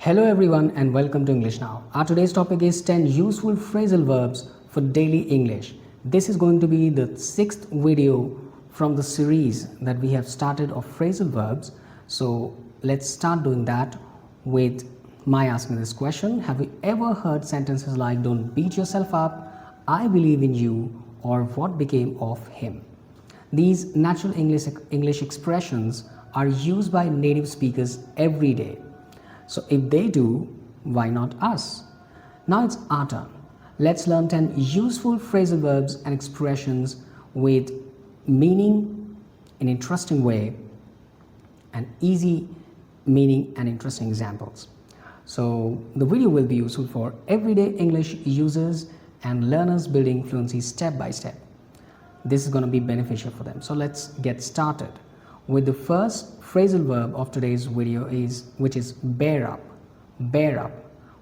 Hello everyone and welcome to English Now. Our today's topic is 10 useful phrasal verbs for daily English. This is going to be the 6th video from the series that we have started of phrasal verbs. So let's start doing that with my asking this question. Have you ever heard sentences like don't beat yourself up, I believe in you, or what became of him? These natural English expressions are used by native speakers every day. So if they do, why not us? Now it's our turn. Let's learn 10 useful phrasal verbs and expressions with meaning in an interesting way and easy meaning and interesting examples. So the video will be useful for everyday English users and learners building fluency step by step. This is going to be beneficial for them. So let's get started with the first phrasal verb of today's video, which is bear up. Bear up,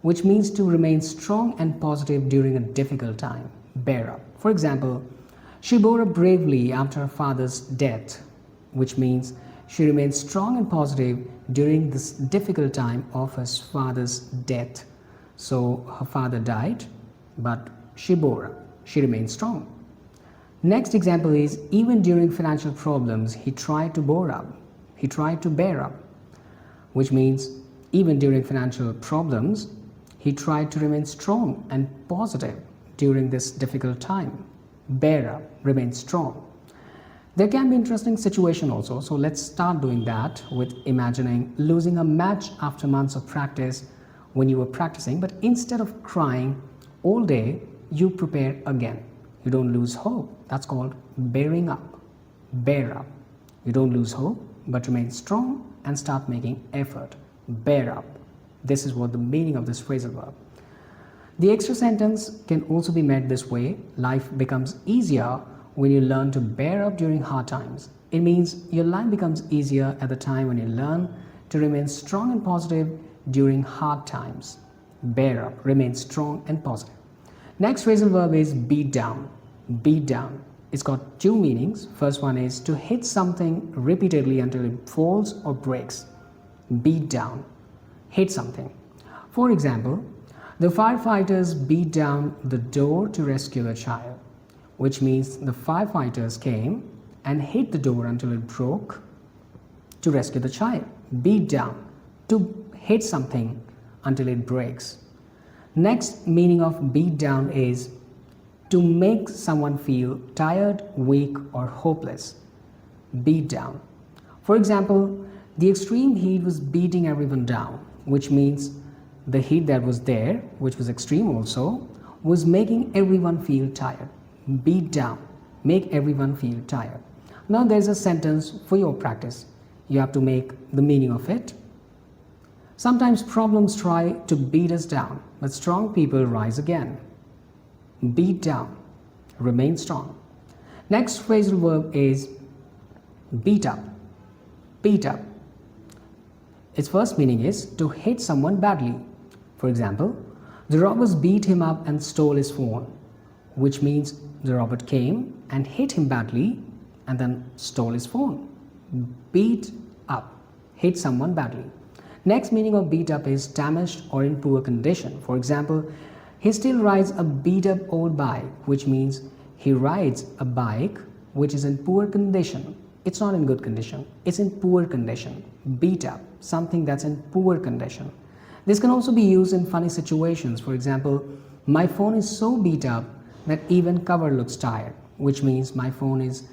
which means to remain strong and positive during a difficult time. Bear up. For example, she bore up bravely after her father's death, which means she remained strong and positive during this difficult time of her father's death. So her father died, but she bore up. She remained strong. Next example is, even during financial problems, he tried to bear up. He tried to bear up, which means even during financial problems, he tried to remain strong and positive during this difficult time. Bear up, remain strong. There can be interesting situation also. So let's start doing that with imagining losing a match after months of practice when you were practicing, but instead of crying all day, you prepare again. You don't lose hope. That's called bearing up. Bear up. You don't lose hope, but remain strong and start making effort. Bear up. This is what the meaning of this phrasal verb. The extra sentence can also be made this way. Life becomes easier when you learn to bear up during hard times. It means your life becomes easier at the time when you learn to remain strong and positive during hard times. Bear up. Remain strong and positive. Next phrasal verb is beat down. Beat down. It's got two meanings. First one is to hit something repeatedly until it falls or breaks. Beat down. Hit something. For example, the firefighters beat down the door to rescue the child, which means the firefighters came and hit the door until it broke to rescue the child. Beat down. To hit something until it breaks. Next meaning of beat down is to make someone feel tired, weak, or hopeless. Beat down. For example, the extreme heat was beating everyone down, which means the heat that was there, which was extreme also, was making everyone feel tired. Beat down. Make everyone feel tired. Now there's a sentence for your practice. You have to make the meaning of it. Sometimes problems try to beat us down, but strong people rise again. Beat down. Remain strong. Next phrasal verb is beat up. Beat up. Its first meaning is to hit someone badly. For example, the robbers beat him up and stole his phone, which means the robber came and hit him badly and then stole his phone. Beat up. Hit someone badly. Next meaning of beat up is damaged or in poor condition. For example, he still rides a beat up old bike, which means he rides a bike which is in poor condition. It's not in good condition. It's in poor condition. Beat up. Something that's in poor condition. This can also be used in funny situations. For example, my phone is so beat up that even cover looks tired, which means my phone is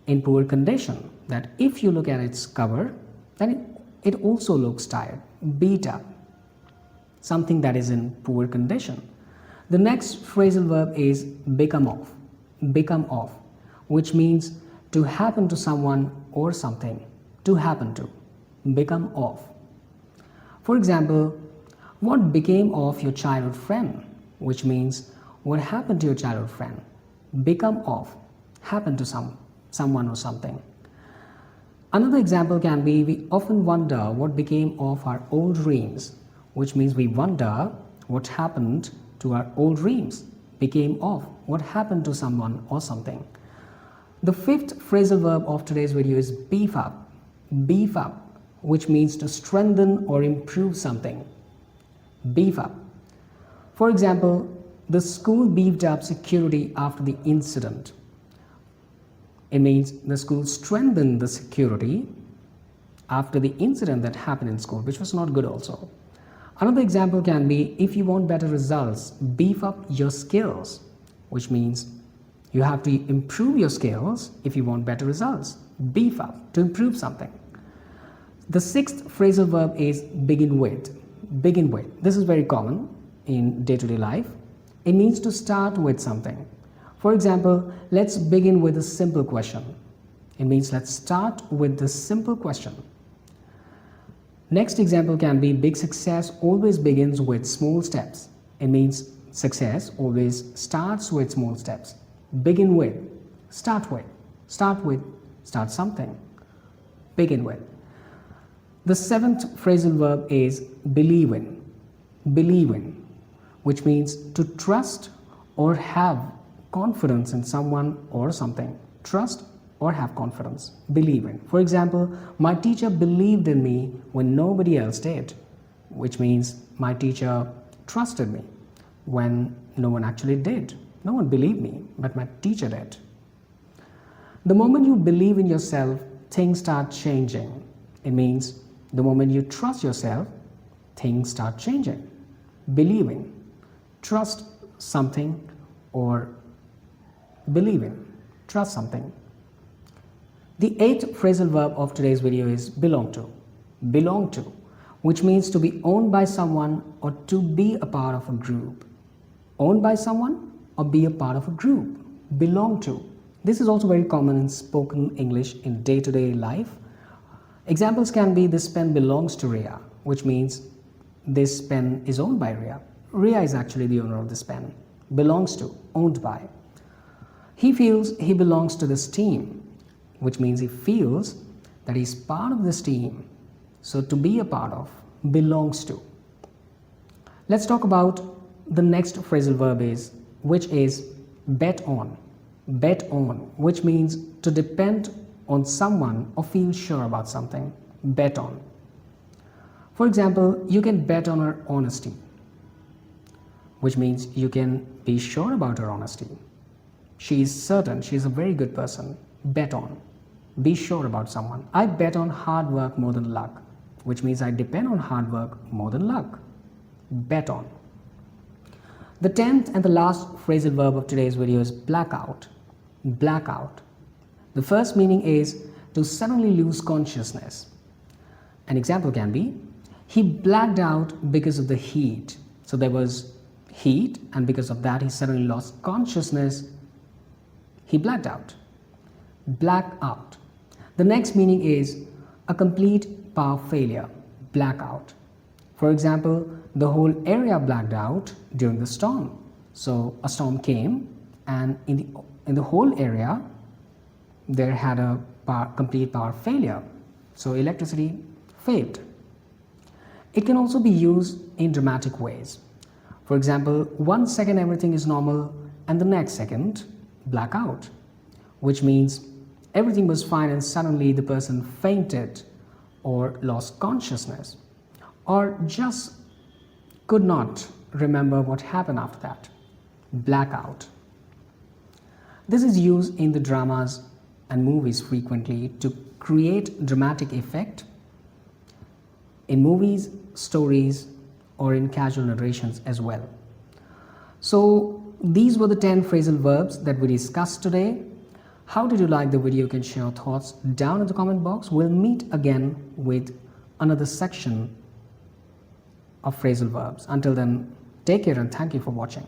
in poor condition. That if you look at its cover, then it also looks tired. Beat up. Something that is in poor condition. The next phrasal verb is become of. Become of, which means to happen to someone or something. To happen to. Become of. For example, what became of your childhood friend? Which means what happened to your childhood friend? Become of. Happen to someone or something. Another example can be, we often wonder what became of our old dreams, which means we wonder what happened to our old dreams. Became of. What happened to someone or something. The fifth phrasal verb of today's video is beef up. Beef up, which means to strengthen or improve something. Beef up. For example, the school beefed up security after the incident. It means the school strengthened the security after the incident that happened in school, which was not good also. Another example can be, if you want better results, beef up your skills, which means you have to improve your skills if you want better results. Beef up, to improve something. The sixth phrasal verb is begin with. Begin with. This is very common in day-to-day life. It means to start with something. For example, let's begin with a simple question. It means let's start with the simple question. Next example can be, big success always begins with small steps. It means success always starts with small steps. Begin with, start with, start something. Begin with. The seventh phrasal verb is believe in, which means to trust or have confidence in someone or something. Trust or have confidence. Believe in. For example, my teacher believed in me when nobody else did, which means my teacher trusted me when no one actually did. No one believed me, but my teacher did. The moment you believe in yourself, things start changing. It means the moment you trust yourself, things start changing. Believe in. Trust something or believe in. Trust something. The eighth phrasal verb of today's video is belong to. Belong to, which means to be owned by someone or to be a part of a group. Owned by someone or be a part of a group. Belong to. This is also very common in spoken English in day-to-day life. Examples can be, this pen belongs to Ria, which means this pen is owned by Ria. Ria is actually the owner of this pen. Belongs to, owned by. He feels he belongs to this team, which means he feels that he's part of this team. So to be a part of, belongs to. Let's talk about the next phrasal verb which is bet on. Bet on, which means to depend on someone or feel sure about something. Bet on. For example, you can bet on her honesty, which means you can be sure about her honesty. She is certain, she is a very good person. Bet on. Be sure about someone. I bet on hard work more than luck, which means I depend on hard work more than luck. Bet on. The 10th and the last phrasal verb of today's video is blackout. Blackout. The first meaning is to suddenly lose consciousness. An example can be, he blacked out because of the heat. So there was heat, and because of that he suddenly lost consciousness. He blacked out. Black out. The next meaning is a complete power failure. Blackout. For example, the whole area blacked out during the storm. So a storm came, and in the whole area there had a complete power failure. So electricity failed. It can also be used in dramatic ways. For example, 1 second everything is normal and the next second blackout, which means everything was fine and suddenly the person fainted or lost consciousness or just could not remember what happened after that. Blackout. This is used in the dramas and movies frequently to create dramatic effect in movies, stories, or in casual narrations as well. So these were the 10 phrasal verbs that we discussed today. How did you like the video? You can share your thoughts down in the comment box. We'll meet again with another section of phrasal verbs. Until then, take care and thank you for watching.